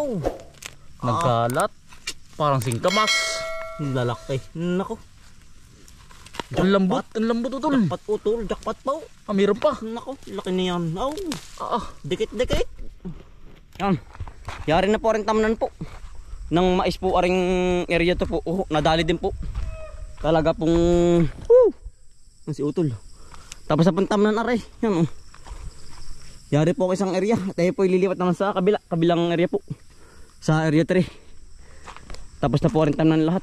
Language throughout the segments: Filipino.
oh. Nagkalat. Parang singkamas. Lalaki. Nako. Ang lambot, utol. Jackpot utol, jackpot po. Meron pa. Nako, laki niyan. Oh. Dikit-dikit. Yan. Yari na po rin tamnan po. Nang mais po aring area to po. Oh, nadali din po. Talaga pong si utol. Tapos sa tamnan aray. Yan oh. Yari po isang area. Tayo po ililipat naman sa kabilang area po. Sa area 3. Tapos na po rin tamnan lahat.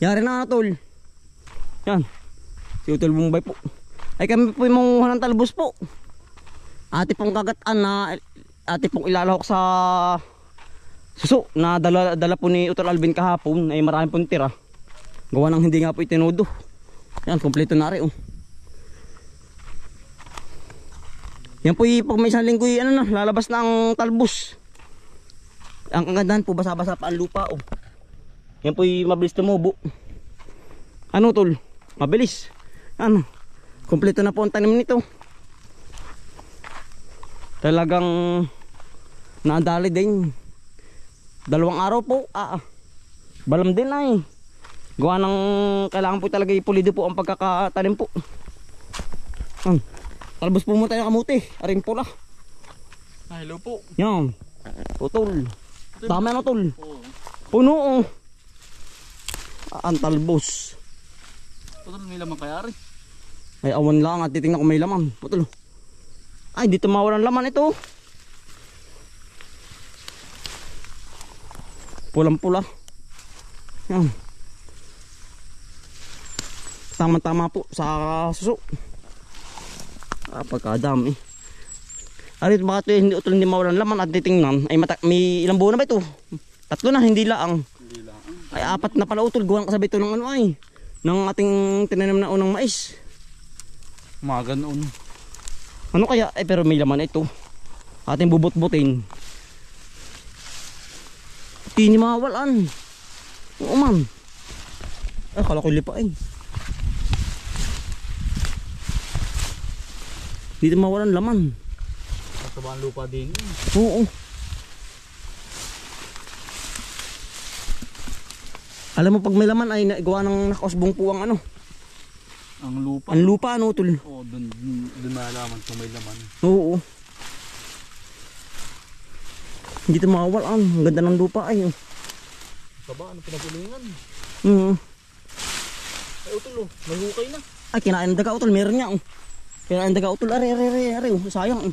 Yari na utol. Yan. Si utol Bombay po. Ay kami po yung manguha ng talbos po. Ate pong kagataan na ate pong ilalahok sa suso na dala po ni Utol Alvin kahapon. Ay marami pong tira. Gawa ng hindi nga po itinudo. Yan, kompleto na rin oh. Yan po pag may isang linggo lalabas na ang talbos. Ang kagandahan po basa-basa pa ang lupa oh. Yan po mabilis tumubo. Ano tol? Mabilis. Ano? Kompleto na po ang tanim nito. Talagang nadali din. 2 araw po. Balam din ay. Gawa ng kailangan po talaga ipulido po ang pagkakatanim po. Talbos po mo tayo kamuti. Aring pula. Hello po. Yan. Utol. Tama na tol. Puno oh. Ang talbos. Utol, may laman kaya rin. Ay awan lang at titingnan ko may laman. Utol. Ay dito mawalan laman ito. Pulang-pula. Yan. Tama-tama po sa suso. Pagkadami. Arit baka ito hindi utol hindi mawalan laman at titingnan. Ay may ilang buwan na ba ito? 3 na hindi laang. Ay 4 na pala utol. Gawan kasabay ito ng ano ay. Ng ating tinanim na unang mais. Mga ganoon. Ano kaya? Pero may laman ito. Ating bubot-butin. Hindi mawalan. Oo man. Kala ko lipain. Hindi mawalan laman. Mataba ang lupa din. Oo. Alam mo pag may laman ay gawa ng nakausbong po ang ano. Ang lupa. Ang lupa ano tol. Oo, dun malaman kung may laman. Oo. Hindi ito mawalan. Ang ganda ng lupa ay. Kaba, ano pinagulingan? Ay utol oh, may hukay na. Ay kinain ng daga utol, meron niya oh. Kinain ng daga utol, ari oh, sayang.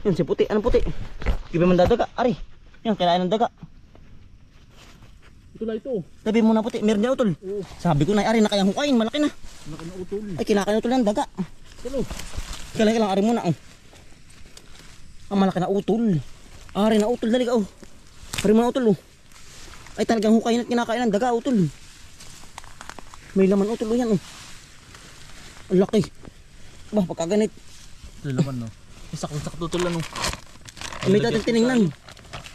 Yan si puti, anong puti? Di ba man dadaga, ari. Yan kinain ng daga. Ito lang ito. Sabi mo na puti, meron niya utol. Oo. Sabi ko na ari na kayang hukain, malaki na. Malaki na utol. Ay kinakain utol ng daga. Hello. Kailangan ari mo na oh. Ang malaki na utol. Ari na utol, dali ka oh. Ari mo na utol oh. Ay talagang hukain at kinakain ng daga utol. May laman utol oh yan oh. Ang laki. Bah, pagkaganit. Ito laman no. Sakto utol ano. May dating tinignan.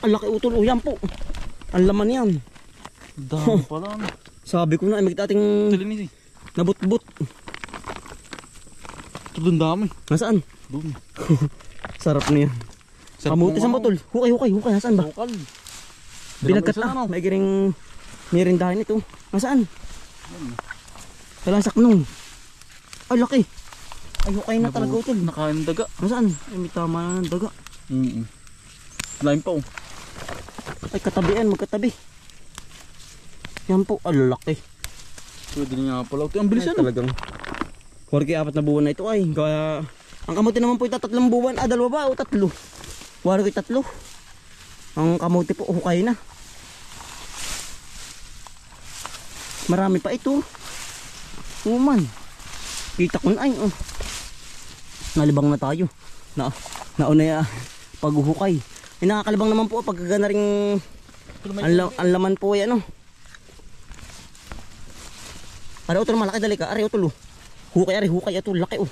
Ang laki utol oh yan po. Ang laman yan. Dami pala ano. Sabi ko na may dating Tilinis eh. nabut-but. Ito dun dami. Nasaan? Dun. Sarap niya. Kamuti sa botol. Hukay. Nasaan ba? Bukal. Binagkat na. May giring mirindahin ito. Nasaan? Talasak nung. Ay laki. Ay hukay na talaga utol. Nakain ng daga. Nasaan? Ay may tama na ng daga. Lain pa oh. Ay katabian, magkatabi. Yan po, laki. Pwede na nga pala. Ang bilis ano. Talagang 4 na buwan na ito ay. Kaya ang kamuti naman po ito 3 buwan. 2 ba o 3? 3. Ang kamuti po hukay na. Marami pa ito. Uman. Kita ko na ay. Nalibang na tayo. Nauna paghuhukay. Nakakalibang naman po pag gana ring ang laman po ay ano. Ari utol malaki dali ka. Ari utol. Hukay utol laki oh.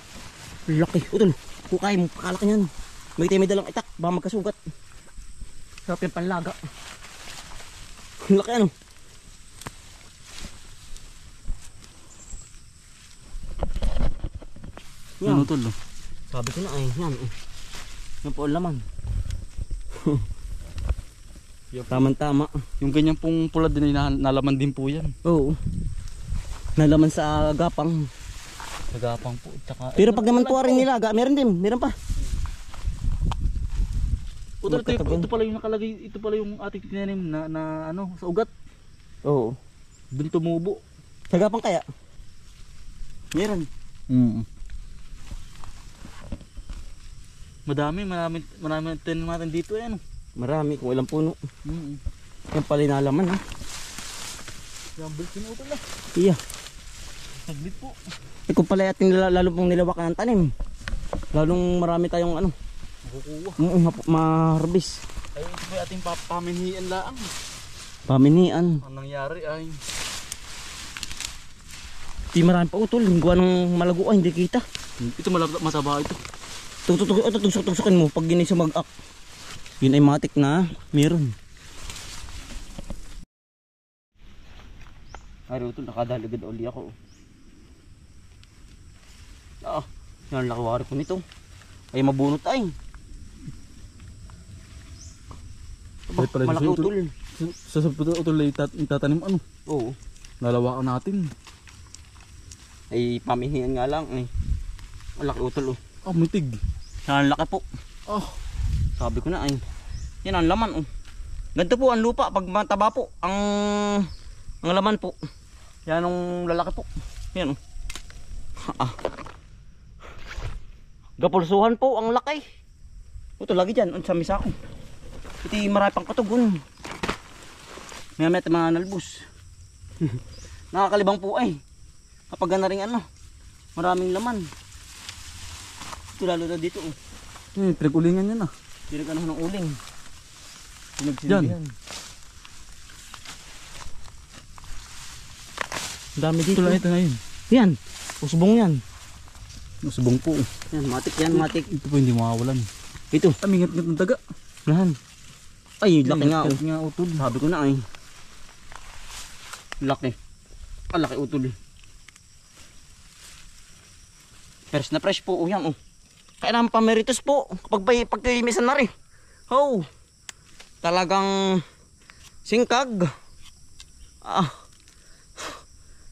Laki utol. Hukay mo pakalaki niyan. May dalang itak baka magkasugat. Sarap yung panlaga. Laki ano. Yan utol. Sabi ko na ay yan. Yan po ang laman. Yup. Tamang-tama. Yung ganyan pong pula din ay nalaman din po yan. Oo. Nalaman sa gapang. Nagapang po. Tsaka, Pero pag naman po rin nilaga, meron din. Meron pa. Utol, Magkatagon. ito pala yung nakalagay. Ito pala yung ating tinanim na ano, sa ugat. Oo. Doon tumubo. Sa gapang kaya? Meron. Marami tinanim natin dito eh. Ano? Marami, kung ilang puno. Mm. Yan pala yung nalaman ha. Gamble kinutol na. Iya. Saglit po. Eh kung pala ating lalo pong nilawakan ng tanim. Lalong marami tayong ano. Makukuha. Ma-harvest. Ay, ito po yung ating paminhian laang. Paminian. Ang nangyari ay Di marami pa utol. Gawa ng malago ay hindi kita. ito mataba ito. Tugsok-tugsokin mo pag ginay sumag-ak. Yun ay matik na meron. Ay utol, nakadaligad uli ako. Yan laki wari ko nito. Ay mabunot ay. Ay, pala Malaki siya, utol. Sa utol ay itatanim ano. Oo. Lalawakan natin. Ay paminihan nga lang eh. Malaki utol oh. Mitig. Yan laki po. Sabi ko na ay. Yan ang laman oh. Ganito po ang lupa pag mataba po ang laman po. Yan ang lalaki po. Yan oh. Gapulsuhan po ang laki. Ito lagi dyan sa misa ko. Ito marami pang katugon. May mga nalbus. Nakakalibang po ay. Kapag na rin ano. Maraming laman. Ito lalo na dito oh. Pinag-ulingan yan ah. Pinag ano ng uling. Yan. Dami dito. Ito lang ito na yun. Yan. Usbong yan. Nasubong po. Yan, matik yan, matik. Ito po hindi makawalan. Ito. Mingat-ngat ng taga. Yan. Ay, laki nga. Laki nga utol. Sabi ko na ay. Laki. Laki utol. Fresh na fresh po. Yan oh. Kaya naman pameritos po. Kapag pagkaimisan na rin. Oh. Talagang singkag.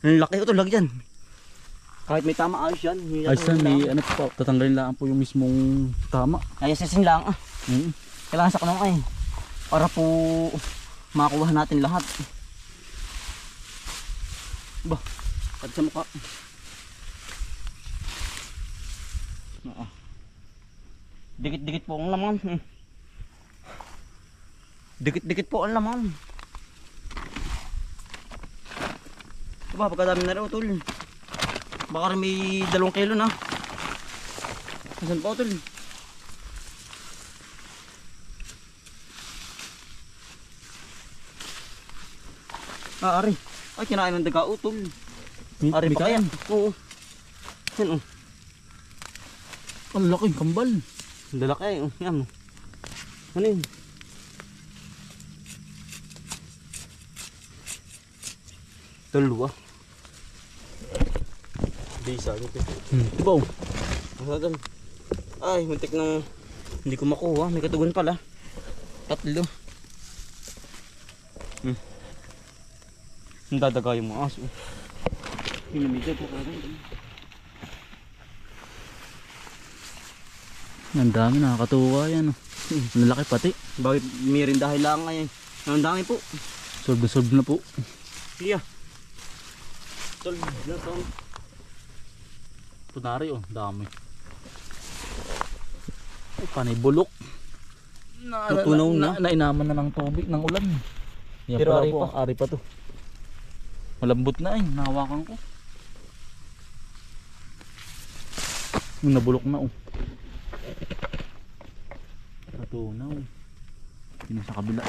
Ang laki utol. Lagi dyan. Kahit may tama ayos yan. Ayos yan. May ano po. Tatanggalin lang po yung mismong tama. Ayos yasin lang Kailangan sa kanong ay. Para po makuha natin lahat. Ba, pati sa mukha. Dikit-dikit po ang laman. Dikit-dikit po ang laman. Diba, pagkadami na rin utol. Baka rin may 2 kilo na. Saan pa utol? Ari. Ay, kinain ng daga utol. Ari pa kaya? Oo. Yan oh. Ang laking kambal. Dalaki ay oh. Yan oh. Ano yun? Dalawa. Bisa nito. Diba oh. Masagan. Ay, muntik nang hindi ko makuha. May katugon pala. 3. Ang dadaga yung mga aso. Pinamigay po kagad. Ang dami, nakakatuwa yan oh. Ang laki pati. Bakit meron dahil lang ngayon? Ang dami po. Solve na po. Iya. Solve na to. Punari oh, dami. Ay, panay bulok. Natunaw na. Nainaman na ng tubig, ng ulan. Yan Pero pala ari po, pa. Ari pa to. Malambot na eh, nahawakan ko. Yung nabulok na oh. Natunaw. Yun sa kabila.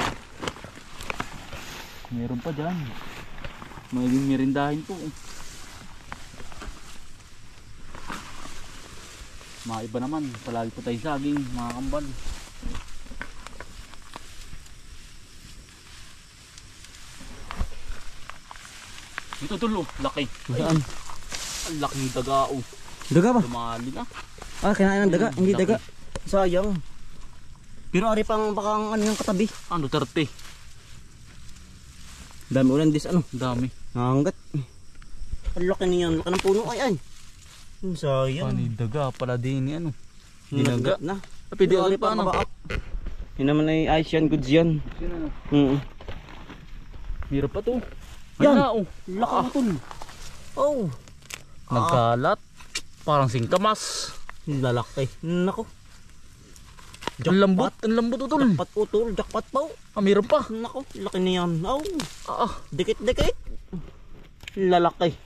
Meron pa dyan. Magiging merindahin po. Mga iba naman, palagi po tayo saging, mga kambal. Ito tulo, laki. Saan? Ang laking daga oh. Daga ba? Lumali na. Kinain ng daga. Ayun, Hindi laki. daga. Sayang. Pero ari pang baka ano yung katabi. Ano, 30. Dami ulan dis ano. Dami. Hanggat. Ang laki niyan. Laki ng puno ay ay. Sayang. Panidaga pala din ni ano. Dinaga. Na. Pwede ulit pa ano. Yun naman ay ayos yan. Goods yan. Hirap pa to. Yan. Ay, oh. Laki ng tol. Oh. Nagkalat. Parang singkamas. Lalaki. Nako. Ang lambot. Ang lambot utol. Jackpot utol. Jackpot po. Meron pa. Nako. Laki niyan. Oh. Dikit-dikit. Lalaki.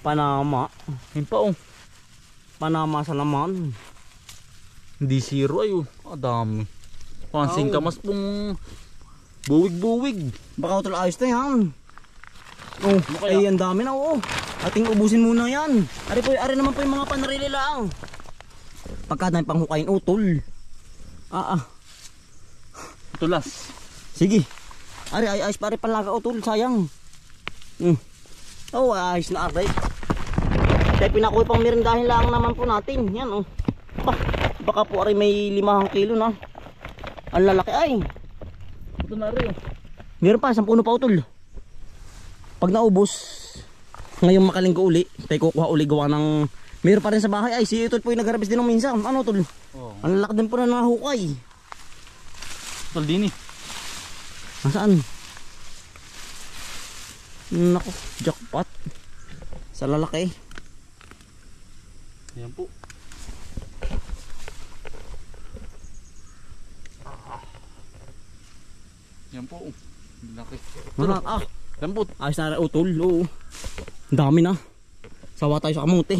Panama. Ayun pa oh. Panama sa laman. Hindi zero ay oh. Dami. Parang singkamas pong buwig-buwig. Baka utol ayos na yan. Oh, kaya? ay ang dami na oh. Ating ubusin muna yan. Ari naman po yung mga panarili lang. Pagka dami pang hukayin utol. Tulas. Sige. Ari ay ayos pa rin palaga utol, sayang. Oh, ayos na ari. Kaya pinakuha pang merindahin lang naman po natin. Yan oh. Baka po ari may 5 kilo na. Ang lalaki ay. Ito na rin oh. Meron pa, 10 pa utol. Pag naubos, ngayong makalinggo uli, tayo kukuha uli gawa ng... Meron pa rin sa bahay ay, si utol po yung nagharabis din ng minsan. Ano utol? Ang lalaki din po na nahukay. Utol din eh. Nasaan? Naku, jackpot. Sa lalaki. Ayan po. Yan po. Laki. Manak, Lambot. ayos na rin utol. Oo. Ang dami na. Sawa tayo sa kamuti.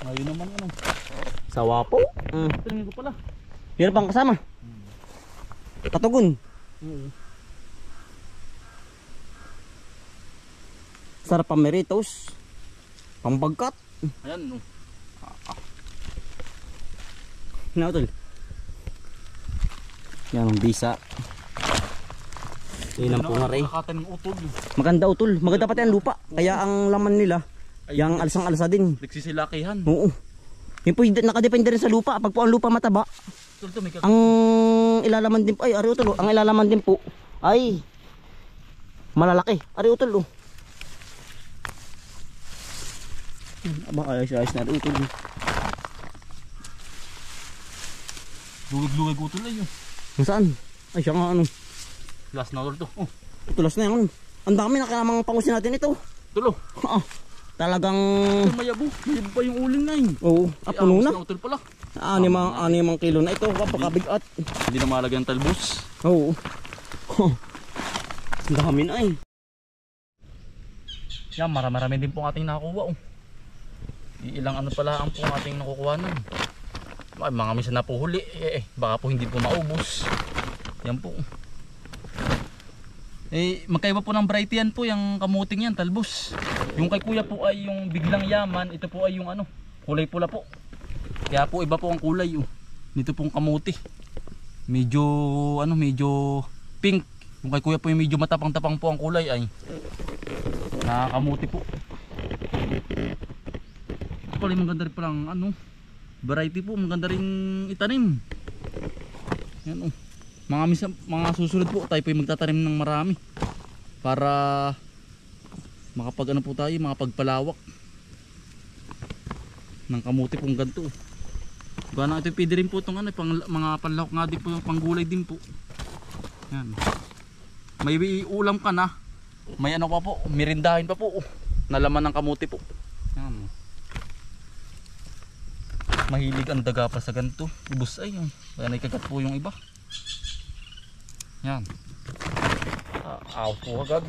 Ayun naman ano. Sawa po. Tingin ko pala. Meron pang kasama. Katugon. Sarap pang meritos. Pambagkat. Ayan oh. Na utol. Yan ang bisa. Yan ang pungar eh. Nakakatan ng utol. Maganda utol. Maganda pati ang lupa. Kaya ang laman nila, yung alsang-alsa din. Nagsisilakihan. Oo. Yun po, nakadepende rin sa lupa. Pag po ang lupa mataba, Utol to, may ang ilalaman din po, ay ari utol, ang ilalaman din po, ay malalaki. Ari utol oh. Aba, ayos na ari utol. Luwag-luwag utol ay yun. Saan? Ay siya nga ano. Last na utol to. Oh. Tulas na yan. Ang dami na kaya mga pangusin natin ito. Tulo. Talagang... Mayabo. Mayabo pa yung uling na yun. Oo, puno na. Utol pala. 6 kilo na ito. Kapakabigat. Hindi na malagyan ng talbos. Oo. Ang dami na eh. Yan, marami din pong ating nakuha. Oh. Ilang ano pala ang pong ating nakukuha nun. Ay, mga minsan na po huli. Baka po hindi po maubos. Yan po. Magkaiba po ng variety yan po, yung kamuting yan, talbos. Yung kay kuya po ay yung biglang yaman, ito po ay yung ano, kulay pula po. Kaya po iba po ang kulay oh. Nito pong kamuti. Medyo ano, medyo pink. Yung kay kuya po yung medyo matapang-tapang po ang kulay ay nakakamuti po. Ito pala yung maganda rin palang ano, variety po, maganda rin itanim. Yan oh. Mga susunod po tayo po yung magtatanim ng marami para makapag ano po tayo, makapagpalawak ng kamuti pong ganito. Gana ito pwede rin po itong ano, mga panlawak nga din po, panggulay din po. Yan. May ulam ka na, may ano pa po, merindahin pa po, nalaman ng kamuti po. Yan. Mahilig ang daga pa sa ganito, ibus ay yun, kaya naikagat po yung iba. Yan. Aw po agad.